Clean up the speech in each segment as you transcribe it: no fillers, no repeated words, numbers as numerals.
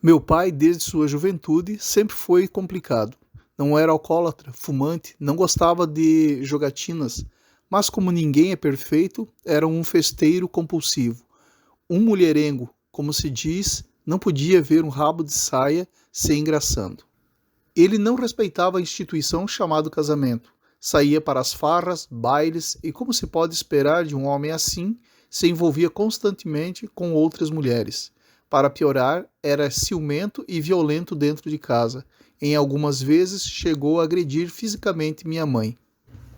Meu pai, desde sua juventude, sempre foi complicado. Não era alcoólatra, fumante, não gostava de jogatinas, mas como ninguém é perfeito, era um festeiro compulsivo. Um mulherengo, como se diz, não podia ver um rabo de saia se engraçando. Ele não respeitava a instituição chamada casamento. Saía para as farras, bailes e, como se pode esperar de um homem assim, se envolvia constantemente com outras mulheres. Para piorar, era ciumento e violento dentro de casa. Em algumas vezes chegou a agredir fisicamente minha mãe.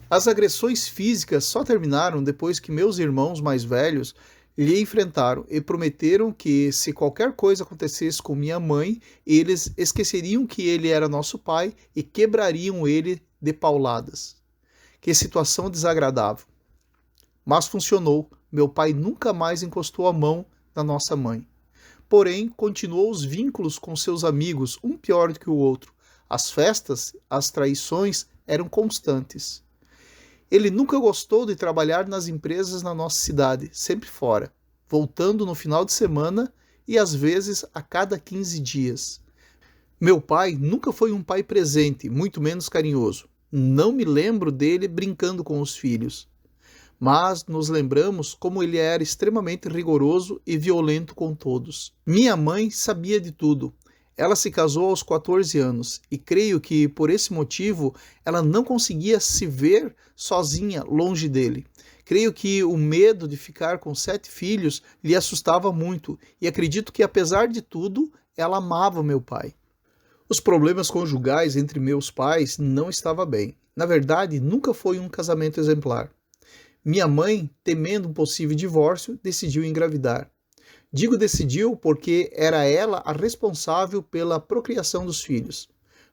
As agressões físicas só terminaram depois que meus irmãos mais velhos lhe enfrentaram e prometeram que, se qualquer coisa acontecesse com minha mãe, eles esqueceriam que ele era nosso pai e quebrariam ele de pauladas. Que situação desagradável. Mas funcionou. Meu pai nunca mais encostou a mão na nossa mãe. Porém, continuou os vínculos com seus amigos, um pior do que o outro. As festas, as traições eram constantes. Ele nunca gostou de trabalhar nas empresas na nossa cidade, sempre fora, voltando no final de semana e às vezes a cada 15 dias. Meu pai nunca foi um pai presente, muito menos carinhoso. Não me lembro dele brincando com os filhos. Mas nos lembramos como ele era extremamente rigoroso e violento com todos. Minha mãe sabia de tudo. Ela se casou aos 14 anos e creio que, por esse motivo, ela não conseguia se ver sozinha longe dele. Creio que o medo de ficar com 7 filhos lhe assustava muito e acredito que, apesar de tudo, ela amava meu pai. Os problemas conjugais entre meus pais não estavam bem. Na verdade, nunca foi um casamento exemplar. Minha mãe, temendo um possível divórcio, decidiu engravidar. Digo decidiu porque era ela a responsável pela procriação dos filhos.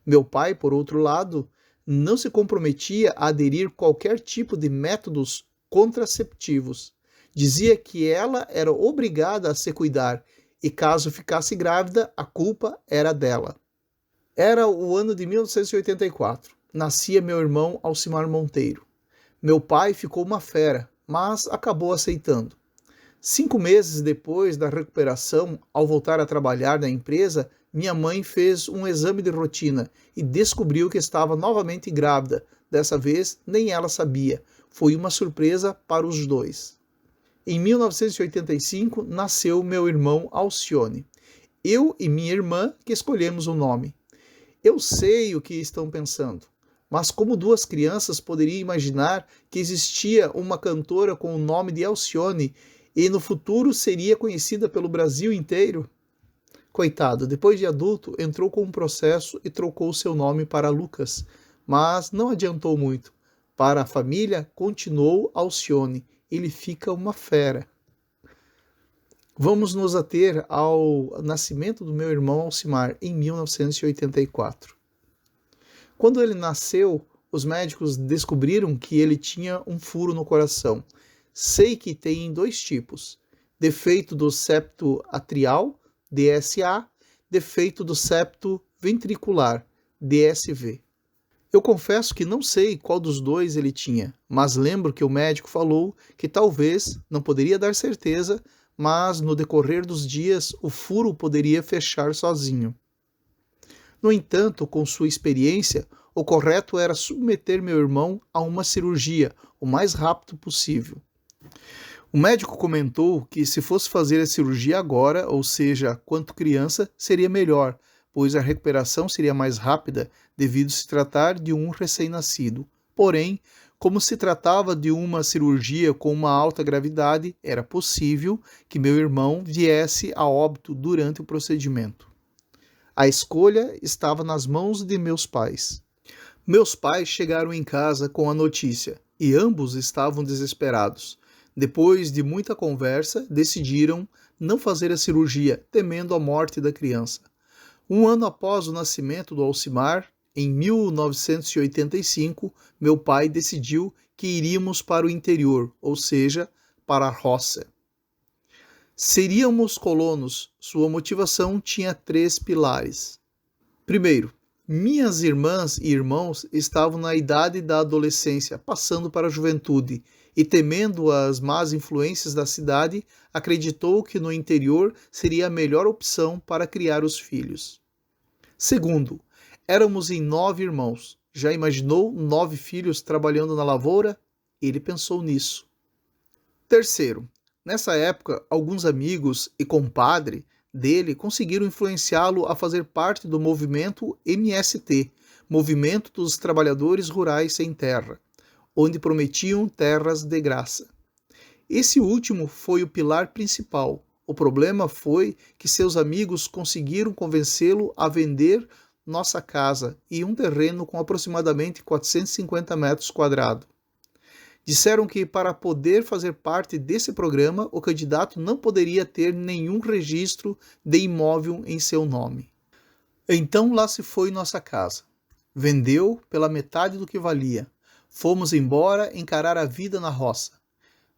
Meu pai, por outro lado, não se comprometia a aderir qualquer tipo de métodos contraceptivos. Dizia que ela era obrigada a se cuidar e, caso ficasse grávida, a culpa era dela. Era o ano de 1984. Nascia meu irmão Alcimar Monteiro. Meu pai ficou uma fera, mas acabou aceitando. 5 meses depois da recuperação, ao voltar a trabalhar na empresa, minha mãe fez um exame de rotina e descobriu que estava novamente grávida. Dessa vez, nem ela sabia. Foi uma surpresa para os dois. Em 1985, nasceu meu irmão Alcione. Eu e minha irmã que escolhemos o nome. Eu sei o que estão pensando. Mas como 2 crianças poderiam imaginar que existia uma cantora com o nome de Alcione e no futuro seria conhecida pelo Brasil inteiro? Coitado, depois de adulto, entrou com um processo e trocou seu nome para Lucas, mas não adiantou muito. Para a família, continuou Alcione. Ele fica uma fera. Vamos nos ater ao nascimento do meu irmão Alcimar, em 1984. Quando ele nasceu, os médicos descobriram que ele tinha um furo no coração. Sei que tem 2 tipos: defeito do septo atrial, DSA, defeito do septo ventricular, DSV. Eu confesso que não sei qual dos 2 ele tinha, mas lembro que o médico falou que talvez, não poderia dar certeza, mas no decorrer dos dias o furo poderia fechar sozinho. No entanto, com sua experiência, o correto era submeter meu irmão a uma cirurgia o mais rápido possível. O médico comentou que se fosse fazer a cirurgia agora, ou seja, quanto criança, seria melhor, pois a recuperação seria mais rápida devido se tratar de um recém-nascido. Porém, como se tratava de uma cirurgia com uma alta gravidade, era possível que meu irmão viesse a óbito durante o procedimento. A escolha estava nas mãos de meus pais. Meus pais chegaram em casa com a notícia e ambos estavam desesperados. Depois de muita conversa, decidiram não fazer a cirurgia, temendo a morte da criança. 1 ano após o nascimento do Alcimar, em 1985, meu pai decidiu que iríamos para o interior, ou seja, para a roça. Seríamos colonos. Sua motivação tinha 3 pilares. Primeiro, minhas irmãs e irmãos estavam na idade da adolescência, passando para a juventude, e, temendo as más influências da cidade, acreditou que no interior seria a melhor opção para criar os filhos. Segundo, éramos em 9 irmãos. Já imaginou 9 filhos trabalhando na lavoura? Ele pensou nisso. Terceiro, nessa época, alguns amigos e compadre dele conseguiram influenciá-lo a fazer parte do movimento MST, Movimento dos Trabalhadores Rurais Sem Terra, onde prometiam terras de graça. Esse último foi o pilar principal. O problema foi que seus amigos conseguiram convencê-lo a vender nossa casa e um terreno com aproximadamente 450 metros quadrados. Disseram que para poder fazer parte desse programa, o candidato não poderia ter nenhum registro de imóvel em seu nome. Então lá se foi nossa casa. Vendeu pela metade do que valia. Fomos embora encarar a vida na roça.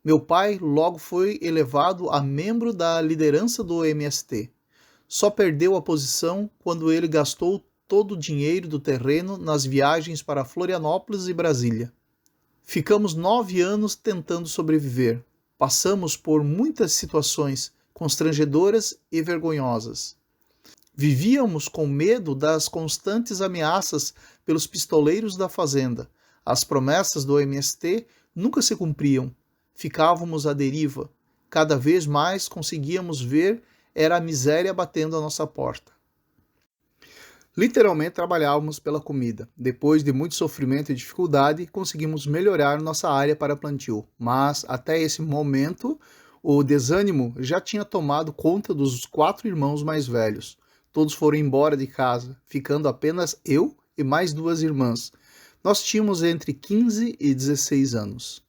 Meu pai logo foi elevado a membro da liderança do MST. Só perdeu a posição quando ele gastou todo o dinheiro do terreno nas viagens para Florianópolis e Brasília. Ficamos 9 anos tentando sobreviver. Passamos por muitas situações constrangedoras e vergonhosas. Vivíamos com medo das constantes ameaças pelos pistoleiros da fazenda. As promessas do MST nunca se cumpriam. Ficávamos à deriva. Cada vez mais conseguíamos ver era a miséria batendo à nossa porta. Literalmente trabalhávamos pela comida. Depois de muito sofrimento e dificuldade, conseguimos melhorar nossa área para plantio. Mas, até esse momento, o desânimo já tinha tomado conta dos 4 irmãos mais velhos. Todos foram embora de casa, ficando apenas eu e mais 2 irmãs. Nós tínhamos entre 15 e 16 anos.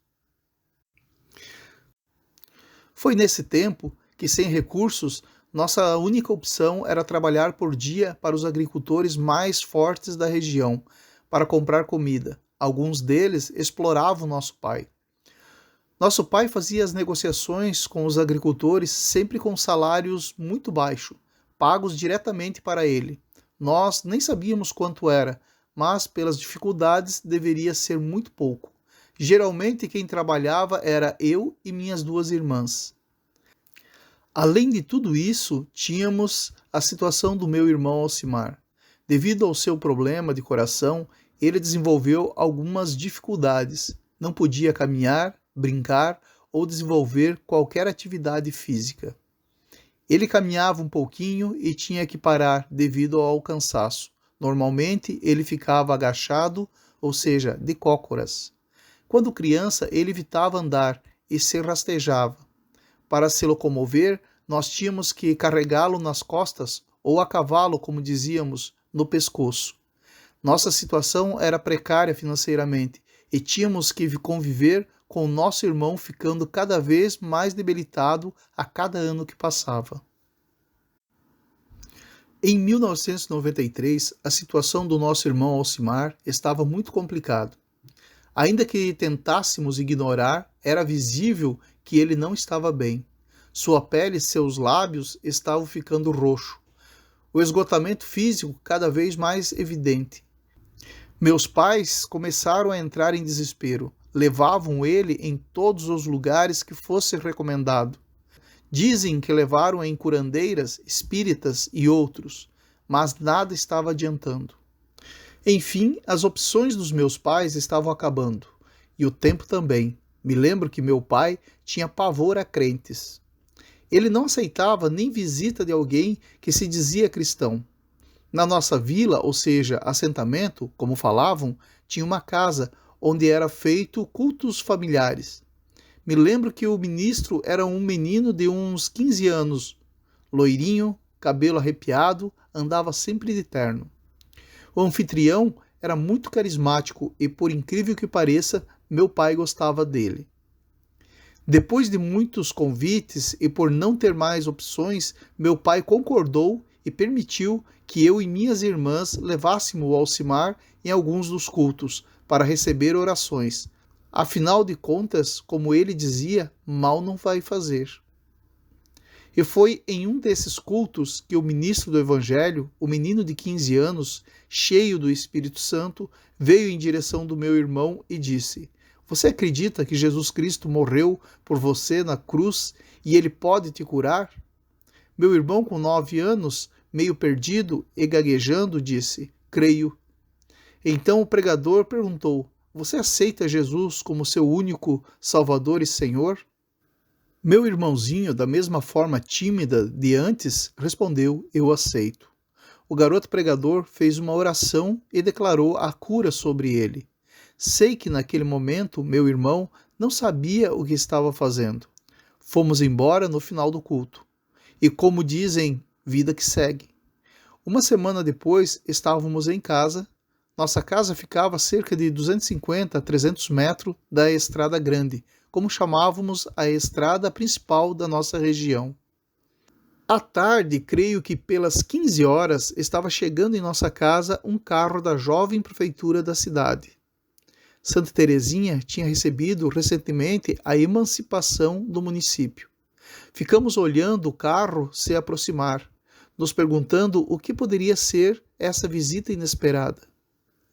Foi nesse tempo que, sem recursos, nossa única opção era trabalhar por dia para os agricultores mais fortes da região, para comprar comida. Alguns deles exploravam nosso pai. Nosso pai fazia as negociações com os agricultores sempre com salários muito baixos, pagos diretamente para ele. Nós nem sabíamos quanto era, mas pelas dificuldades deveria ser muito pouco. Geralmente quem trabalhava era eu e minhas 2 irmãs. Além de tudo isso, tínhamos a situação do meu irmão Alcimar. Devido ao seu problema de coração, ele desenvolveu algumas dificuldades. Não podia caminhar, brincar ou desenvolver qualquer atividade física. Ele caminhava um pouquinho e tinha que parar devido ao cansaço. Normalmente, ele ficava agachado, ou seja, de cócoras. Quando criança, ele evitava andar e se rastejava. Para se locomover, nós tínhamos que carregá-lo nas costas ou a cavalo, como dizíamos, no pescoço. Nossa situação era precária financeiramente e tínhamos que conviver com o nosso irmão ficando cada vez mais debilitado a cada ano que passava. Em 1993, a situação do nosso irmão Alcimar estava muito complicada. Ainda que tentássemos ignorar, era visível que ele não estava bem. Sua pele e seus lábios estavam ficando roxos. O esgotamento físico cada vez mais evidente. Meus pais começaram a entrar em desespero. Levavam ele em todos os lugares que fosse recomendado. Dizem que levaram em curandeiras, espíritas e outros, mas nada estava adiantando. Enfim, as opções dos meus pais estavam acabando, e o tempo também. Me lembro que meu pai tinha pavor a crentes. Ele não aceitava nem visita de alguém que se dizia cristão. Na nossa vila, ou seja, assentamento, como falavam, tinha uma casa onde era feito cultos familiares. Me lembro que o ministro era um menino de uns 15 anos, loirinho, cabelo arrepiado, andava sempre de terno. O anfitrião era muito carismático e, por incrível que pareça, meu pai gostava dele. Depois de muitos convites e por não ter mais opções, meu pai concordou e permitiu que eu e minhas irmãs levássemos o Alcimar em alguns dos cultos para receber orações. Afinal de contas, como ele dizia, mal não vai fazer. E foi em um desses cultos que o ministro do Evangelho, o menino de 15 anos, cheio do Espírito Santo, veio em direção do meu irmão e disse: Você acredita que Jesus Cristo morreu por você na cruz e ele pode te curar? Meu irmão, com 9 anos, meio perdido e gaguejando, disse: Creio. Então o pregador perguntou: Você aceita Jesus como seu único Salvador e Senhor? Meu irmãozinho, da mesma forma tímida de antes, respondeu: Eu aceito. O garoto pregador fez uma oração e declarou a cura sobre ele. Sei que naquele momento meu irmão não sabia o que estava fazendo. Fomos embora no final do culto. E como dizem, vida que segue. Uma semana depois, estávamos em casa. Nossa casa ficava a cerca de 250 a 300 metros da Estrada Grande, como chamávamos a estrada principal da nossa região. À tarde, creio que pelas 15 horas, estava chegando em nossa casa um carro da jovem prefeitura da cidade. Santa Terezinha tinha recebido recentemente a emancipação do município. Ficamos olhando o carro se aproximar, nos perguntando o que poderia ser essa visita inesperada.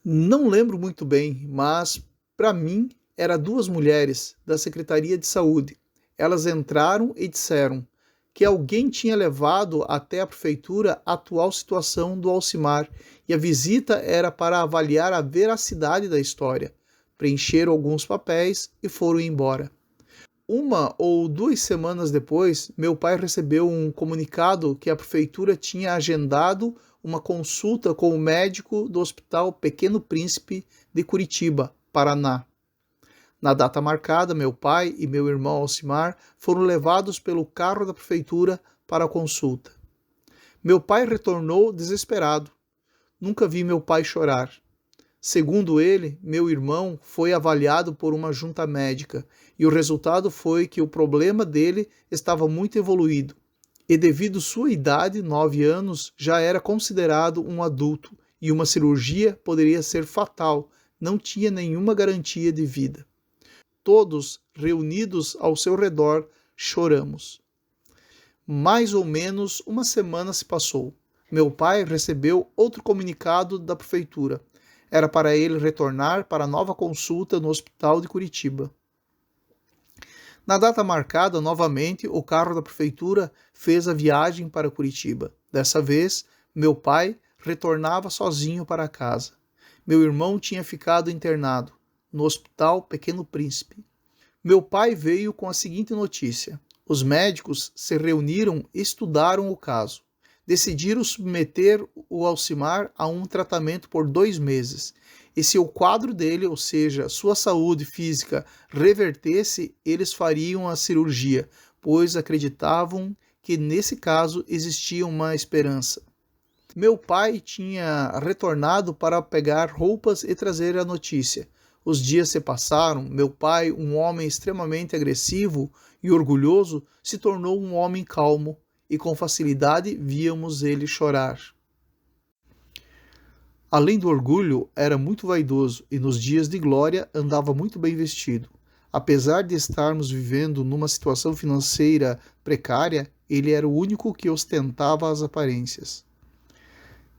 Não lembro muito bem, mas, para mim, eram 2 mulheres da Secretaria de Saúde. Elas entraram e disseram que alguém tinha levado até a prefeitura a atual situação do Alcimar e a visita era para avaliar a veracidade da história. Preencheram alguns papéis e foram embora. 1 ou 2 semanas depois, meu pai recebeu um comunicado que a prefeitura tinha agendado uma consulta com o médico do Hospital Pequeno Príncipe de Curitiba, Paraná. Na data marcada, meu pai e meu irmão Alcimar foram levados pelo carro da prefeitura para a consulta. Meu pai retornou desesperado. Nunca vi meu pai chorar. Segundo ele, meu irmão foi avaliado por uma junta médica e o resultado foi que o problema dele estava muito evoluído e devido sua idade, 9 anos, já era considerado um adulto e uma cirurgia poderia ser fatal, não tinha nenhuma garantia de vida. Todos, reunidos ao seu redor, choramos. Mais ou menos uma semana se passou. Meu pai recebeu outro comunicado da prefeitura. Era para ele retornar para a nova consulta no hospital de Curitiba. Na data marcada, novamente, o carro da prefeitura fez a viagem para Curitiba. Dessa vez, meu pai retornava sozinho para casa. Meu irmão tinha ficado internado no Hospital Pequeno Príncipe. Meu pai veio com a seguinte notícia: os médicos se reuniram e estudaram o caso. Decidiram submeter o Alcimar a um tratamento por 2 meses. E se o quadro dele, ou seja, sua saúde física, revertesse, eles fariam a cirurgia, pois acreditavam que nesse caso existia uma esperança. Meu pai tinha retornado para pegar roupas e trazer a notícia. Os dias se passaram, meu pai, um homem extremamente agressivo e orgulhoso, se tornou um homem calmo e com facilidade víamos ele chorar. Além do orgulho, era muito vaidoso e nos dias de glória andava muito bem vestido. Apesar de estarmos vivendo numa situação financeira precária, ele era o único que ostentava as aparências.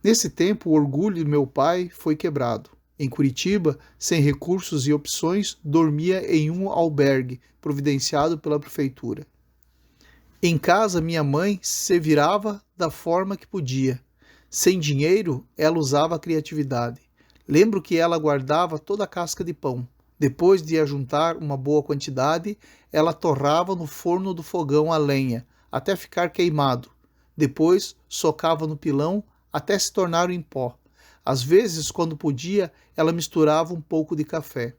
Nesse tempo, o orgulho de meu pai foi quebrado. Em Curitiba, sem recursos e opções, dormia em um albergue providenciado pela prefeitura. Em casa, minha mãe se virava da forma que podia. Sem dinheiro, ela usava a criatividade. Lembro que ela guardava toda a casca de pão. Depois de ajuntar uma boa quantidade, ela torrava no forno do fogão a lenha, até ficar queimado. Depois, socava no pilão até se tornar em pó. Às vezes, quando podia, ela misturava um pouco de café.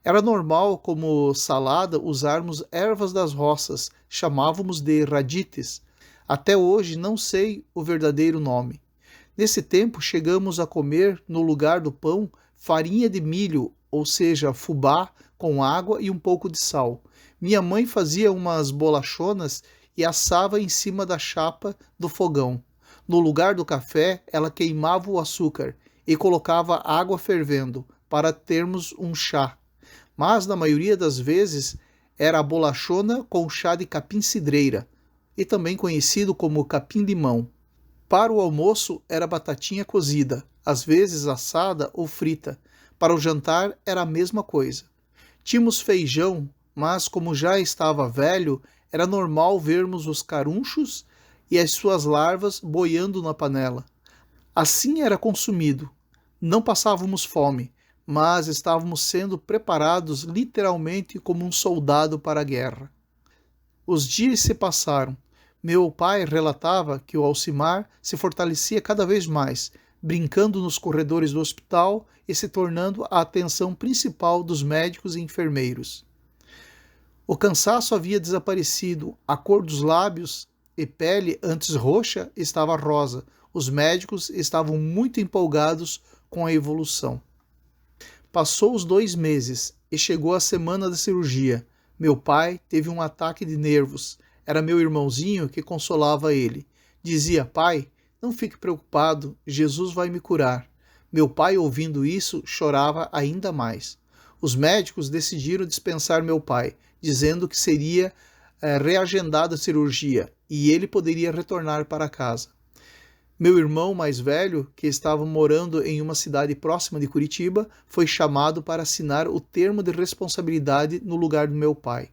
Era normal, como salada, usarmos ervas das roças, chamávamos de radites. Até hoje não sei o verdadeiro nome. Nesse tempo, chegamos a comer, no lugar do pão, farinha de milho, ou seja, fubá, com água e um pouco de sal. Minha mãe fazia umas bolachonas e assava em cima da chapa do fogão. No lugar do café, ela queimava o açúcar e colocava água fervendo para termos um chá. Mas, na maioria das vezes, era a bolachona com chá de capim-cidreira, e também conhecido como capim-limão. Para o almoço, era batatinha cozida, às vezes assada ou frita. Para o jantar, era a mesma coisa. Tínhamos feijão, mas como já estava velho, era normal vermos os carunchos e as suas larvas boiando na panela. Assim era consumido. Não passávamos fome, mas estávamos sendo preparados literalmente como um soldado para a guerra. Os dias se passaram. Meu pai relatava que o Alcimar se fortalecia cada vez mais, brincando nos corredores do hospital e se tornando a atenção principal dos médicos e enfermeiros. O cansaço havia desaparecido, a cor dos lábios e pele, antes roxa, estava rosa. Os médicos estavam muito empolgados com a evolução. Passou os 2 meses e chegou a semana da cirurgia. Meu pai teve um ataque de nervos. Era meu irmãozinho que consolava ele. Dizia: pai, não fique preocupado, Jesus vai me curar. Meu pai, ouvindo isso, chorava ainda mais. Os médicos decidiram dispensar meu pai, dizendo que seria reagendada a cirurgia e ele poderia retornar para casa. Meu irmão mais velho, que estava morando em uma cidade próxima de Curitiba, foi chamado para assinar o termo de responsabilidade no lugar do meu pai.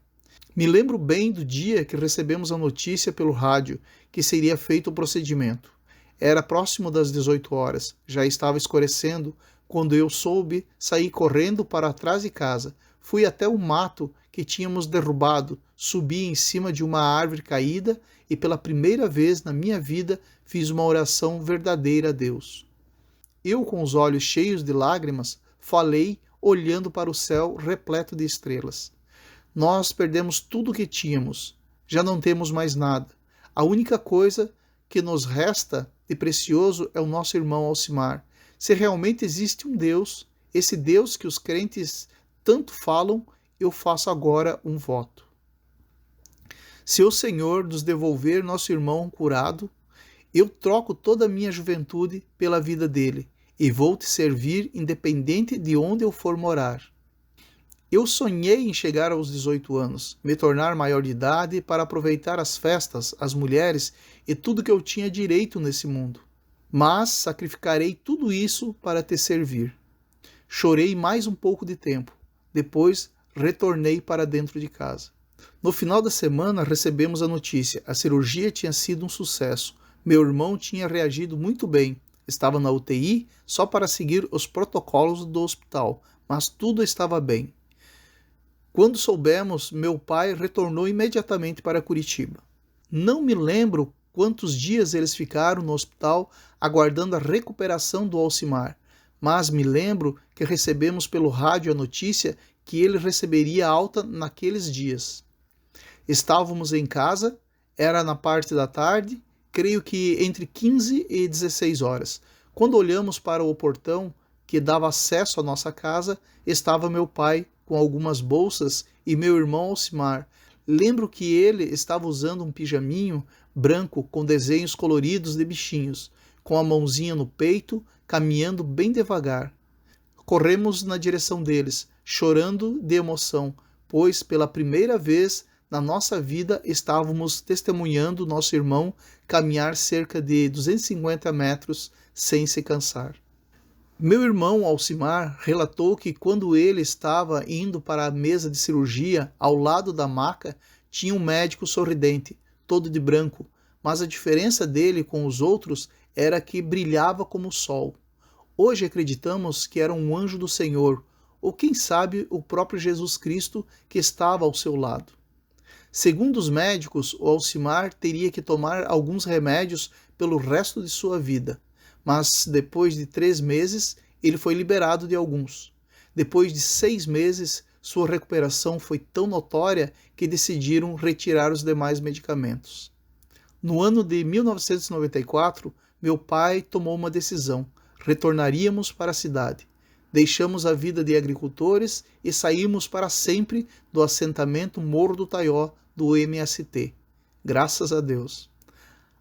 Me lembro bem do dia que recebemos a notícia pelo rádio que seria feito o procedimento. Era próximo das 18 horas, já estava escurecendo, quando eu soube, saí correndo para trás de casa. Fui até o mato que tínhamos derrubado, subi em cima de uma árvore caída e pela primeira vez na minha vida fiz uma oração verdadeira a Deus. Eu, com os olhos cheios de lágrimas, falei olhando para o céu repleto de estrelas. Nós perdemos tudo o que tínhamos, já não temos mais nada. A única coisa que nos resta de precioso é o nosso irmão Alcimar. Se realmente existe um Deus, esse Deus que os crentes tanto falam, eu faço agora um voto. Se o Senhor nos devolver nosso irmão curado, eu troco toda a minha juventude pela vida dele e vou te servir independente de onde eu for morar. Eu sonhei em chegar aos 18 anos, me tornar maior de idade para aproveitar as festas, as mulheres e tudo que eu tinha direito nesse mundo. Mas sacrificarei tudo isso para te servir. Chorei mais um pouco de tempo. Depois retornei para dentro de casa. No final da semana recebemos a notícia. A cirurgia tinha sido um sucesso. Meu irmão tinha reagido muito bem. Estava na UTI só para seguir os protocolos do hospital, mas tudo estava bem. Quando soubemos, meu pai retornou imediatamente para Curitiba. Não me lembro quantos dias eles ficaram no hospital aguardando a recuperação do Alcimar, mas me lembro que recebemos pelo rádio a notícia que ele receberia alta naqueles dias. Estávamos em casa, era na parte da tarde, creio que entre 15 e 16 horas. Quando olhamos para o portão que dava acesso à nossa casa, estava meu pai com algumas bolsas e meu irmão Alcimar. Lembro que ele estava usando um pijaminho branco com desenhos coloridos de bichinhos, com a mãozinha no peito, caminhando bem devagar. Corremos na direção deles, chorando de emoção, pois pela primeira vez na nossa vida estávamos testemunhando nosso irmão caminhar cerca de 250 metros sem se cansar. Meu irmão Alcimar relatou que quando ele estava indo para a mesa de cirurgia, ao lado da maca, tinha um médico sorridente, todo de branco, mas a diferença dele com os outros era que brilhava como o sol. Hoje acreditamos que era um anjo do Senhor, ou quem sabe o próprio Jesus Cristo que estava ao seu lado. Segundo os médicos, o Alcimar teria que tomar alguns remédios pelo resto de sua vida, mas depois de 3 meses ele foi liberado de alguns. Depois de 6 meses, sua recuperação foi tão notória que decidiram retirar os demais medicamentos. No ano de 1994, meu pai tomou uma decisão. Retornaríamos para a cidade. Deixamos a vida de agricultores e saímos para sempre do assentamento Morro do Taió do MST. Graças a Deus.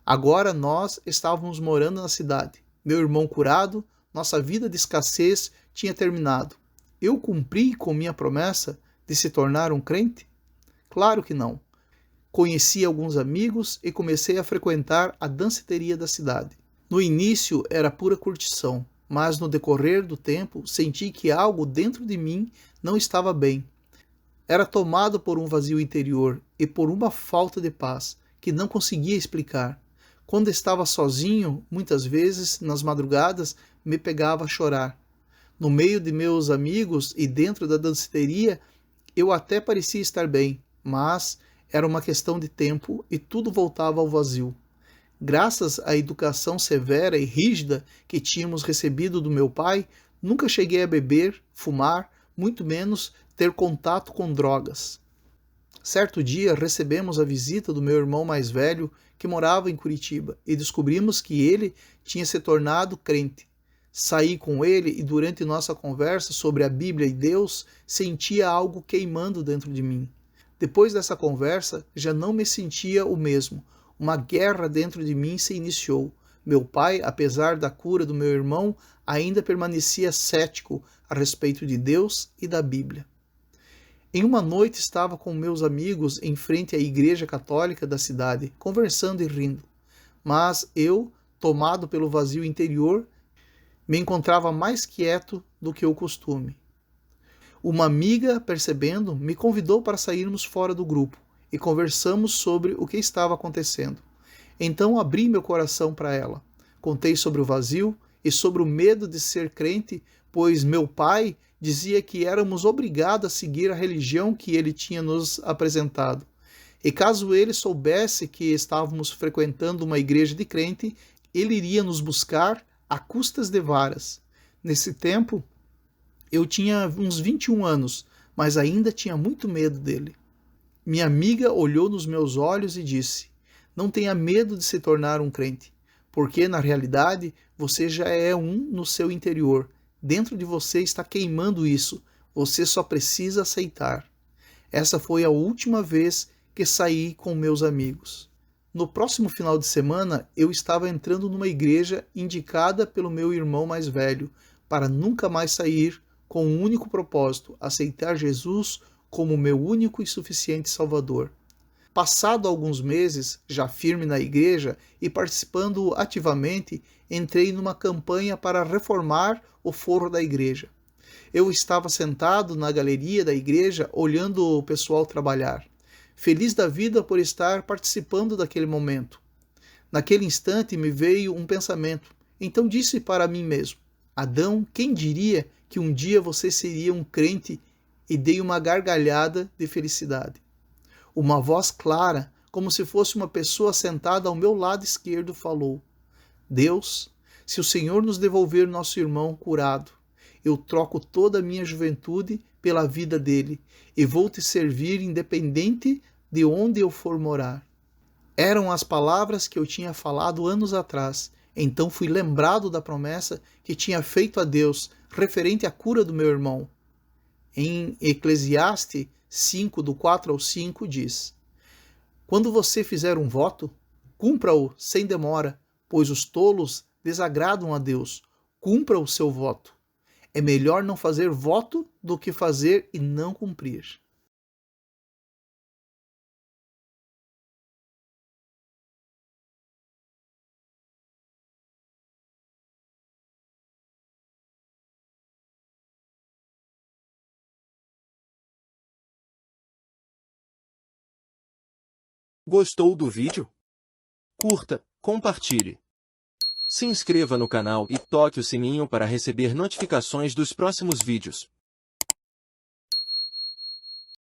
Agora nós estávamos morando na cidade. Meu irmão curado, nossa vida de escassez tinha terminado. Eu cumpri com minha promessa de se tornar um crente? Claro que não. Conheci alguns amigos e comecei a frequentar a danceteria da cidade. No início era pura curtição, mas no decorrer do tempo senti que algo dentro de mim não estava bem. Era tomado por um vazio interior e por uma falta de paz que não conseguia explicar. Quando estava sozinho, muitas vezes, nas madrugadas, me pegava a chorar. No meio de meus amigos e dentro da danceteria, eu até parecia estar bem, mas era uma questão de tempo e tudo voltava ao vazio. Graças à educação severa e rígida que tínhamos recebido do meu pai, nunca cheguei a beber, fumar, muito menos ter contato com drogas. Certo dia recebemos a visita do meu irmão mais velho, que morava em Curitiba, e descobrimos que ele tinha se tornado crente. Saí com ele e durante nossa conversa sobre a Bíblia e Deus, sentia algo queimando dentro de mim. Depois dessa conversa, já não me sentia o mesmo. Uma guerra dentro de mim se iniciou. Meu pai, apesar da cura do meu irmão, ainda permanecia cético a respeito de Deus e da Bíblia. Em uma noite estava com meus amigos em frente à igreja católica da cidade, conversando e rindo. Mas eu, tomado pelo vazio interior, me encontrava mais quieto do que o costume. Uma amiga, percebendo, me convidou para sairmos fora do grupo e conversamos sobre o que estava acontecendo. Então abri meu coração para ela. Contei sobre o vazio e sobre o medo de ser crente, pois meu pai dizia que éramos obrigados a seguir a religião que ele tinha nos apresentado. E caso ele soubesse que estávamos frequentando uma igreja de crente, ele iria nos buscar a custas de varas. Nesse tempo, eu tinha uns 21 anos, mas ainda tinha muito medo dele. Minha amiga olhou nos meus olhos e disse: "Não tenha medo de se tornar um crente, porque na realidade você já é um no seu interior. Dentro de você está queimando isso. Você só precisa aceitar." Essa foi a última vez que saí com meus amigos. No próximo final de semana, eu estava entrando numa igreja indicada pelo meu irmão mais velho, para nunca mais sair, com um único propósito: aceitar Jesus como meu único e suficiente Salvador. Passado alguns meses, já firme na igreja e participando ativamente, entrei numa campanha para reformar o forro da igreja. Eu estava sentado na galeria da igreja, olhando o pessoal trabalhar, feliz da vida por estar participando daquele momento. Naquele instante me veio um pensamento. Então disse para mim mesmo: "Adão, quem diria que um dia você seria um crente?" E dei uma gargalhada de felicidade. Uma voz clara, como se fosse uma pessoa sentada ao meu lado esquerdo, falou: "Deus, se o Senhor nos devolver nosso irmão curado, eu troco toda a minha juventude pela vida dele e vou te servir independente de onde eu for morar." Eram as palavras que eu tinha falado anos atrás. Então fui lembrado da promessa que tinha feito a Deus referente à cura do meu irmão. Em Eclesiastes 5, do 4 ao 5, diz: "Quando você fizer um voto, cumpra-o sem demora, pois os tolos desagradam a Deus. Cumpra o seu voto. É melhor não fazer voto do que fazer e não cumprir." Gostou do vídeo? Curta, compartilhe. Se inscreva no canal e toque o sininho para receber notificações dos próximos vídeos.